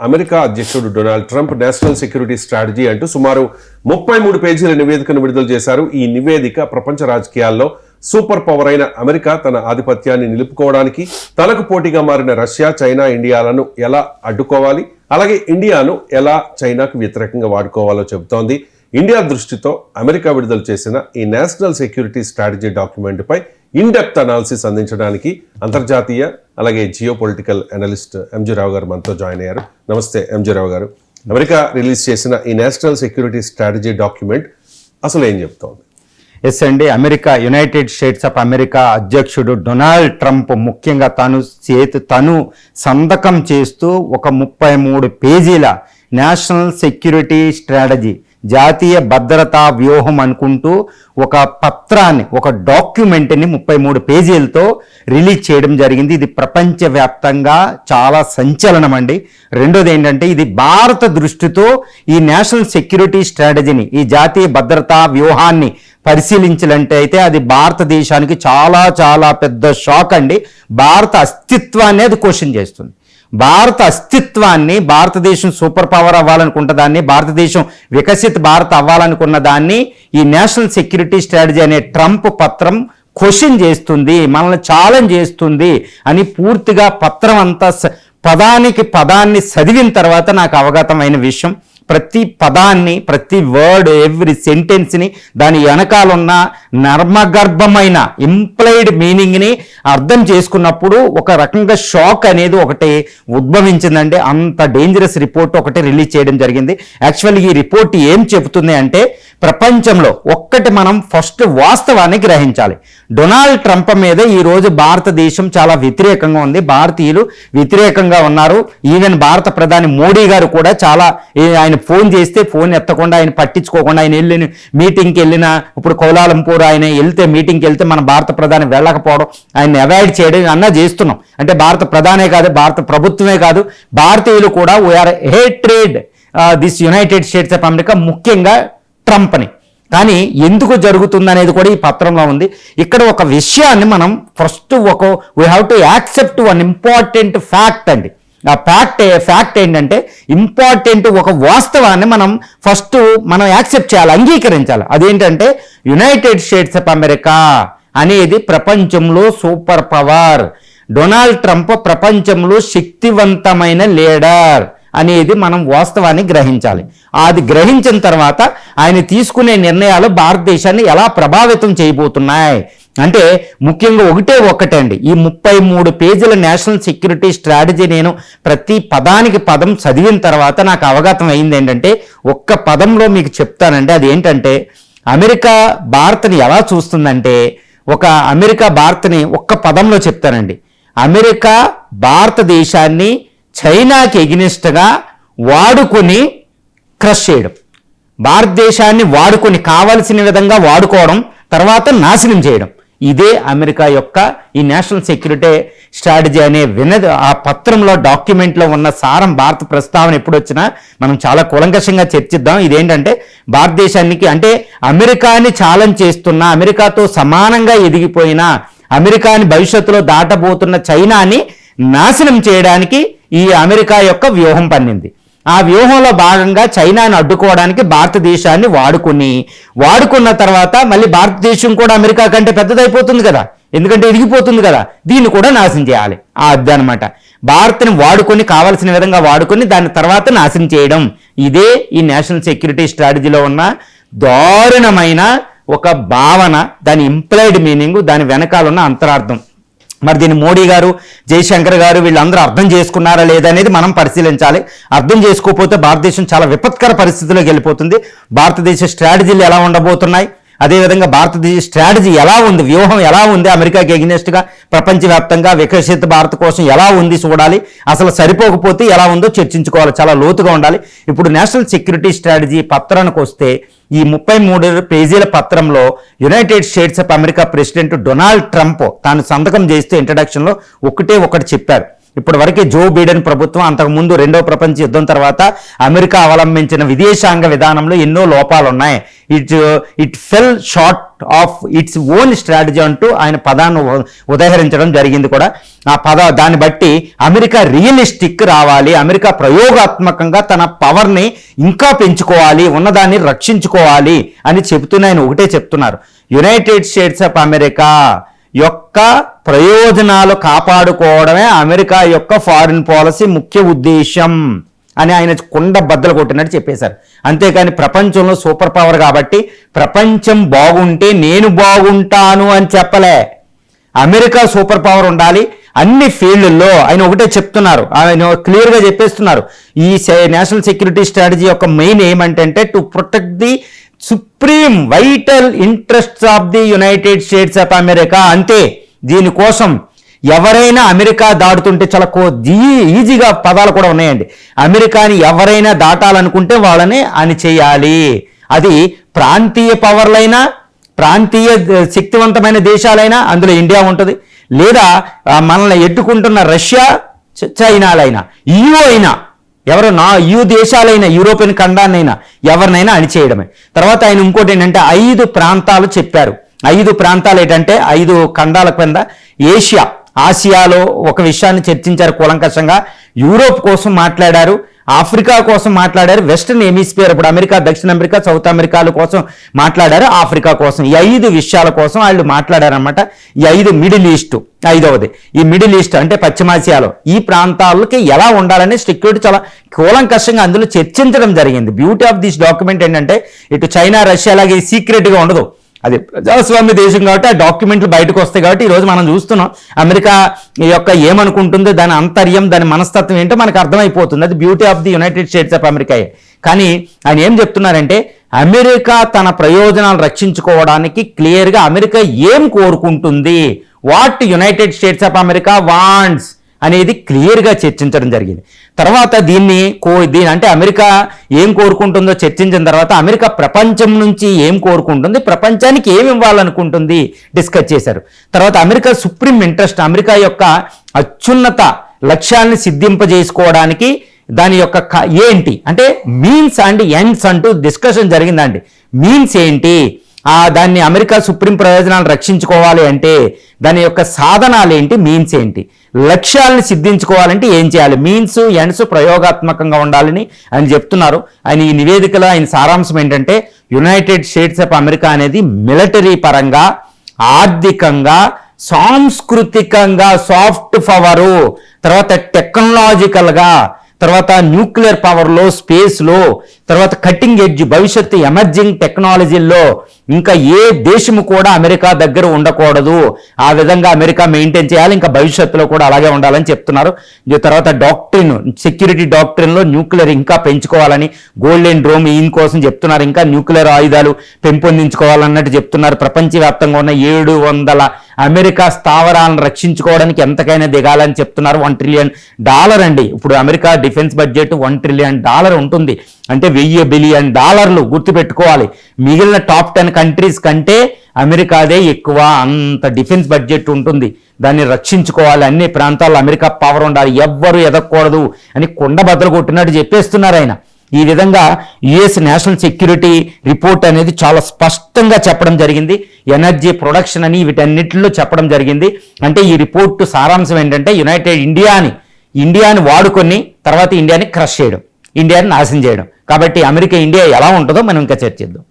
America అధ్యక్షుడు Donald Trump national security strategy అంటూ సుమారు 33 పేజీల నివేదికను విడుదల చేశారు. ఈ నివేదిక ప్రపంచ రాజకీయాల్లో సూపర్ పవర్ అయిన అమెరికా తన ఆధిపత్యాన్ని నిలుపుకోవడానికి తనకు పోటీగా మారిన రష్యా, చైనా, ఇండియాలను ఎలా అడ్డుకోవాలి, అలాగే ఇండియాను ఎలా చైనాకు వ్యతిరేకంగా వాడుకోవాలో చెబుతోంది. ఇండియా దృష్టితో అమెరికా విడుదల చేసిన ఈ నేషనల్ సెక్యూరిటీ స్ట్రాటజీ డాక్యుమెంట్ పై ఇన్ డెప్త్ అనాలిసిస్ అందించడానికి అంతర్జాతీయ అలాగే geopolitical analyst MG Rao garu మనతో జాయిన్ అయ్యారు. నమస్తే ఎంజీ రావు గారు. అమెరికా రిలీజ్ చేసిన ఈ నేషనల్ సెక్యూరిటీ స్ట్రాటజీ డాక్యుమెంట్ అసలు ఏం చెప్తోంది? ఎస్ అండి, యునైటెడ్ స్టేట్స్ ఆఫ్ అమెరికా అధ్యక్షుడు డొనాల్డ్ ట్రంప్ ముఖ్యంగా తను సంతకం చేస్తూ ఒక 33 పేజీల నేషనల్ సెక్యూరిటీ స్ట్రాటజీ, జాతీయ భద్రతా వ్యూహం అనుకుంటూ ఒక పత్రాన్ని, ఒక డాక్యుమెంట్ని 33 పేజీలతో రిలీజ్ చేయడం జరిగింది. ఇది ప్రపంచవ్యాప్తంగా చాలా సంచలనం అండి. రెండోది ఏంటంటే, ఇది భారత దృష్టితో ఈ నేషనల్ సెక్యూరిటీ స్ట్రాటజీని, ఈ జాతీయ భద్రతా వ్యూహాన్ని పరిశీలించాలంటే అది భారతదేశానికి చాలా చాలా పెద్ద షాక్ అండి. భారత అస్తిత్వాన్ని అది క్వశ్చన్ చేస్తుంది. భారత అస్తిత్వాన్ని, భారతదేశం సూపర్ పవర్ అవ్వాలనుకుంటే దాన్ని, భారతదేశం వికసిత భారత్ అవ్వాలనుకున్న దాన్ని ఈ నేషనల్ సెక్యూరిటీ స్ట్రాటజీ అనే ట్రంప్ పత్రం క్వశ్చన్ చేస్తుంది, మనల్ని ఛాలెంజ్ చేస్తుంది అని పూర్తిగా పత్రం అంతా పదాన్ని చదివిన తర్వాత నాకు అవగతమైన విషయం. ప్రతి పదాన్ని, ప్రతి వర్డ్, ఎవ్రీ సెంటెన్స్ని, దాని వెనకాలన్న నర్మగర్భమైన ఇంప్లైడ్ మీనింగ్ని అర్థం చేసుకున్నప్పుడు ఒక రకంగా షాక్ అనేది ఒకటి ఉద్భవించిందండి. అంత డేంజరస్ రిపోర్ట్ ఒకటి రిలీజ్ చేయడం జరిగింది. యాక్చువల్లీ ఈ రిపోర్ట్ ఏం చెబుతుంది అంటే, ప్రపంచంలో ఒక్కటి మనం ఫస్ట్ వాస్తవాన్ని గ్రహించాలి. డొనాల్డ్ ట్రంప్ మీద ఈరోజు భారతదేశం చాలా వ్యతిరేకంగా ఉంది, భారతీయులు వ్యతిరేకంగా ఉన్నారు. ఈవెన్ భారత ప్రధాని మోడీ గారు కూడా చాలా, ఆయన ఫోన్ చేస్తే ఫోన్ ఎత్తకుండా, ఆయన పట్టించుకోకుండా, ఆయన వెళ్ళిన మీటింగ్కి వెళ్ళిన, ఇప్పుడు కౌలాలంపూర్ ఆయన వెళ్తే మీటింగ్కి వెళ్తే మన భారత ప్రధాని వెళ్ళకపోవడం, ఆయన అవాయిడ్ చేయడం అన్నా చేస్తున్నాం. అంటే భారత ప్రధానే కాదు, భారత ప్రభుత్వమే కాదు, భారతీయులు కూడా we are hatred this United States of America, ముఖ్యంగా ట్రంప్ని. కానీ ఎందుకు జరుగుతుందనేది కూడా ఈ పత్రంలో ఉంది. ఇక్కడ ఒక విషయాన్ని మనం first we have to accept one important fact అండి. ఆ ఫ్యాక్ట్ ఏంటంటే, ఇంపార్టెంట్ ఒక వాస్తవాన్ని మనం యాక్సెప్ట్ చేయాలి, అంగీకరించాలి. అదేంటంటే, యునైటెడ్ స్టేట్స్ ఆఫ్ అమెరికా అనేది ప్రపంచంలో సూపర్ పవర్. డొనాల్డ్ ట్రంప్ ప్రపంచంలో శక్తివంతమైన లీడర్ అనేది మనం వాస్తవాన్ని గ్రహించాలి. అది గ్రహించిన తర్వాత ఆయన తీసుకునే నిర్ణయాలు భారతదేశాన్ని ఎలా ప్రభావితం చేయబోతున్నాయి అంటే, ముఖ్యంగా ఒకటే అండి, ఈ 33 పేజీల నేషనల్ సెక్యూరిటీ స్ట్రాటజీ నేను ప్రతి పదానికి పదం చదివిన తర్వాత నాకు అవగతం అయింది ఏంటంటే, ఒక్క పదంలో మీకు చెప్తానండి. అది ఏంటంటే, అమెరికా భారత్ని ఎలా చూస్తుందంటే, అమెరికా భారత్ని ఒక్క పదంలో చెప్తానండి. అమెరికా భారతదేశాన్ని చైనాకి ఎగినిస్ట్గా వాడుకొని క్రష్ చేయడం, భారతదేశాన్ని వాడుకొని కావలసిన విధంగా వాడుకోవడం, తర్వాత నాశనం చేయడం. ఇదే అమెరికా యొక్క ఈ నేషనల్ సెక్యూరిటీ స్ట్రాటజీ అనే ఆ పత్రంలో, డాక్యుమెంట్లో ఉన్న సారం. భారత ప్రస్తావన ఎప్పుడు వచ్చినా మనం చాలా కూలంకషంగా చర్చిద్దాం. ఇదేంటంటే, భారతదేశానికి అంటే అమెరికాని ఛాలెంజ్ చేస్తున్న, అమెరికాతో సమానంగా ఎదిగిపోయిన, అమెరికాని భవిష్యత్తులో దాటబోతున్న చైనాని నాశనం చేయడానికి ఈ అమెరికా యొక్క వ్యూహం పన్నింది. ఆ వ్యూహంలో భాగంగా చైనాను అడ్డుకోవడానికి భారతదేశాన్ని వాడుకున్న తర్వాత మళ్ళీ భారతదేశం కూడా అమెరికా కంటే పెద్దదైపోతుంది కదా, ఎందుకంటే ఎదిగిపోతుంది కదా, దీన్ని కూడా నాశనం చేయాలి. అది అనమాట. భారత్ని వాడుకొని, కావలసిన విధంగా వాడుకొని దాని తర్వాత నాశనం చేయడం. ఇదే ఈ నేషనల్ సెక్యూరిటీ స్ట్రాటజీలో ఉన్న దారుణమైన ఒక భావన, దాని ఇంప్లైడ్ మీనింగ్, దాని వెనకాల ఉన్న అంతరార్థం. మరి దీన్ని మోడీ గారు, జయశంకర్ గారు వీళ్ళందరూ అర్థం చేసుకున్నారా లేదా అనేది మనం పరిశీలించాలి. అర్థం చేసుకోకపోతే భారతదేశం చాలా విపత్కర పరిస్థితిలోకి వెళ్ళిపోతుంది. భారతదేశ స్ట్రాటజీలు ఎలా ఉండబోతున్నాయి, అదేవిధంగా భారతదేశ స్ట్రాటజీ ఎలా ఉంది, వ్యూహం ఎలా ఉంది, అమెరికాకి ఎగ్నెస్ట్గా ప్రపంచవ్యాప్తంగా వికసిత భారత్ కోసం ఎలా ఉంది చూడాలి. అసలు సరిపోకపోతే ఎలా ఉందో చర్చించుకోవాలి, చాలా లోతుగా ఉండాలి. ఇప్పుడు నేషనల్ సెక్యూరిటీ స్ట్రాటజీ పత్రానికి వస్తే, ఈ 33 పేజీల పత్రంలో United States of America president Donald Trump తాను సంతకం చేస్తూ ఇంట్రడక్షన్లో ఒకటి చెప్పారు. ఇప్పటి వరకే జో బైడెన్ ప్రభుత్వం, అంతకుముందు రెండో ప్రపంచ యుద్ధం తర్వాత అమెరికా అవలంబించిన విదేశాంగ విధానంలో ఎన్నో లోపాలు ఉన్నాయి. It fell short of its own strategy అంటూ ఆయన పదాన్ని ఉదహరించడం జరిగింది కూడా. దాన్ని బట్టి అమెరికా రియలిస్టిక్ రావాలి, అమెరికా ప్రయోగాత్మకంగా తన పవర్ని ఇంకా పెంచుకోవాలి, ఉన్నదాన్ని రక్షించుకోవాలి అని చెబుతూనే ఆయన ఒకటే చెప్తున్నారు, యునైటెడ్ స్టేట్స్ ఆఫ్ అమెరికా యొక్క ప్రయోజనాలు కాపాడుకోవడమే అమెరికా యొక్క ఫారిన్ పాలసీ ముఖ్య ఉద్దేశం అని ఆయన కుండ బద్దలు కొట్టినట్టు చెప్పేశారు. అంతేకాని ప్రపంచంలో సూపర్ పవర్ కాబట్టి ప్రపంచం బాగుంటే నేను బాగుంటాను అని చెప్పలే. అమెరికా సూపర్ పవర్ ఉండాలి అన్ని ఫీల్డ్లో. ఆయన ఒకటే చెప్తున్నారు, ఆయన క్లియర్గా చెప్పేస్తున్నారు, ఈ నేషనల్ సెక్యూరిటీ స్ట్రాటజీ యొక్క మెయిన్ ఏమంటే to protect the supreme vital interests of the United States of America. అంతే. దీనికోసం ఎవరైనా అమెరికా దాటుతుంటే చాలా ఈజీగా పదాలు కూడా ఉన్నాయండి. అమెరికాని ఎవరైనా దాటాలనుకుంటే వాళ్ళని అని చేయాలి. అది ప్రాంతీయ పవర్లైనా, ప్రాంతీయ శక్తివంతమైన దేశాలైనా, అందులో ఇండియా ఉంటుంది, లేదా మనల్ని ఎడ్డుకుంటున్న రష్యా, చైనాలైనా, EU అయినా, ఎవరు EU దేశాలైనా, యూరోపియన్ ఖండాన్నైనా ఎవరినైనా అణిచేయడమే. తర్వాత ఆయన ఇంకోటి ఏంటంటే 5 ప్రాంతాలు చెప్పారు. 5 ప్రాంతాలు ఏంటంటే 5 ఖండాల కింద ఆసియాలో ఒక విషయాన్ని చర్చించారు కూలంకషంగా, యూరోప్ కోసం మాట్లాడారు, ఆఫ్రికా కోసం మాట్లాడారు, వెస్టర్న్ హెమిస్ఫియర్ ఇప్పుడు అమెరికా, దక్షిణ అమెరికా, సౌత్ అమెరికాల కోసం మాట్లాడారు, ఆఫ్రికా కోసం. ఈ 5 విషయాల కోసం వాళ్ళు మాట్లాడారనమాట. ఈ 5 మిడిల్ ఈస్ట్ 5వది. ఈ మిడిల్ ఈస్ట్ అంటే పశ్చిమాసియాలో ఈ ప్రాంతాలకి ఎలా ఉండాలని సెక్యూరిటీ చాలా కూలంకషంగా అందులో చర్చించడం జరిగింది. బ్యూటీ ఆఫ్ దిస్ డాక్యుమెంట్ ఏంటంటే ఇటు చైనా, రష్యా లాగే సీక్రెట్గా ఉండదు, అది ప్రజాస్వామ్య దేశం కాబట్టి ఆ డాక్యుమెంట్లు బయటకు వస్తాయి. కాబట్టి ఈరోజు మనం చూస్తున్నాం అమెరికా యొక్క ఏమనుకుంటుందో, దాని అంతర్యం, దాని మనస్తత్వం ఏంటో మనకు అర్థమైపోతుంది. అది beauty of the United States of America. కానీ ఆయన ఏం చెప్తున్నారంటే అమెరికా తన ప్రయోజనాలు రక్షించుకోవడానికి క్లియర్గా అమెరికా ఏం కోరుకుంటుంది, what United States of America wants అనేది క్లియర్గా చర్చించడం జరిగింది. తర్వాత దీన్ని అంటే అమెరికా ఏం కోరుకుంటుందో చర్చించిన తర్వాత అమెరికా ప్రపంచం నుంచి ఏం కోరుకుంటుంది, ప్రపంచానికి ఏమి ఇవ్వాలనుకుంటుంది డిస్కస్ చేశారు. తర్వాత అమెరికా సుప్రీం ఇంట్రెస్ట్, అమెరికా యొక్క అత్యున్నత లక్ష్యాన్ని సిద్ధింపజేసుకోవడానికి దాని యొక్క ఏంటి అంటే మీన్స్ అండ్ ఎండ్స్ అంటూ డిస్కషన్ జరిగిందండి. మీన్స్ ఏంటి, దాన్ని అమెరికా సుప్రీం ప్రయోజనాలు రక్షించుకోవాలి అంటే దాని యొక్క సాధనాలు ఏంటి, మీన్స్ ఏంటి, లక్ష్యాలను సిద్ధించుకోవాలంటే ఏం చేయాలి, మీన్స్ ఎండ్స్ ప్రయోగాత్మకంగా ఉండాలని ఆయన చెప్తున్నారు. ఆయన ఈ నివేదికలో ఆయన సారాంశం ఏంటంటే యునైటెడ్ స్టేట్స్ ఆఫ్ అమెరికా అనేది మిలిటరీ పరంగా, ఆర్థికంగా, సాంస్కృతికంగా సాఫ్ట్ పవరు, తర్వాత టెక్నాలజికల్గా, తర్వాత న్యూక్లియర్ పవర్లో, స్పేస్లో, తర్వాత కటింగ్ ఎడ్జ్ భవిష్యత్తు ఎమర్జింగ్ టెక్నాలజీల్లో ఇంకా ఏ దేశము కూడా అమెరికా దగ్గర ఉండకూడదు. ఆ విధంగా అమెరికా మెయింటైన్ చేయాలి, ఇంకా భవిష్యత్తులో కూడా అలాగే ఉండాలని చెప్తున్నారు. తర్వాత డాక్ట్రిన్, సెక్యూరిటీ డాక్ట్రిన్లో న్యూక్లియర్ ఇంకా పెంచుకోవాలని, గోల్డెన్ డ్రోమ్ ఈయన కోసం చెప్తున్నారు, ఇంకా న్యూక్లియర్ ఆయుధాలు పెంపొందించుకోవాలన్నట్టు చెప్తున్నారు. ప్రపంచవ్యాప్తంగా ఉన్న 700 అమెరికా స్థావరాలను రక్షించుకోవడానికి ఎంతకైనా దిగాలని చెప్తున్నారు. $1 ట్రిలియన్ అండి. ఇప్పుడు అమెరికా డిఫెన్స్ బడ్జెట్ $1 ట్రిలియన్ ఉంటుంది. అంటే $1,000 బిలియన్ గుర్తుపెట్టుకోవాలి. మిగిలిన టాప్ 10 కంట్రీస్ కంటే అమెరికాదే ఎక్కువ, అంత డిఫెన్స్ బడ్జెట్ ఉంటుంది. దాన్ని రక్షించుకోవాలి, అన్ని ప్రాంతాల్లో అమెరికా పవర్ ఉండాలి, ఎవ్వరూ ఎదగకూడదు అని కుండ బద్దలు కొట్టినట్టు చెప్పేస్తున్నారు ఆయన. ఈ విధంగా యుఎస్ నేషనల్ సెక్యూరిటీ రిపోర్ట్ అనేది చాలా స్పష్టంగా చెప్పడం జరిగింది. ఎనర్జీ ప్రొడక్షన్ అని వీటన్నిటిలో చెప్పడం జరిగింది. అంటే ఈ రిపోర్టు సారాంశం ఏంటంటే ఇండియాని వాడుకొని తర్వాత ఇండియాని క్రష్ చేయడం, ఇండియాని నాశనం చేయడం. కాబట్టి ఇండియా ఎలా ఉంటుందో మనం ఇంకా చర్చిద్దాం.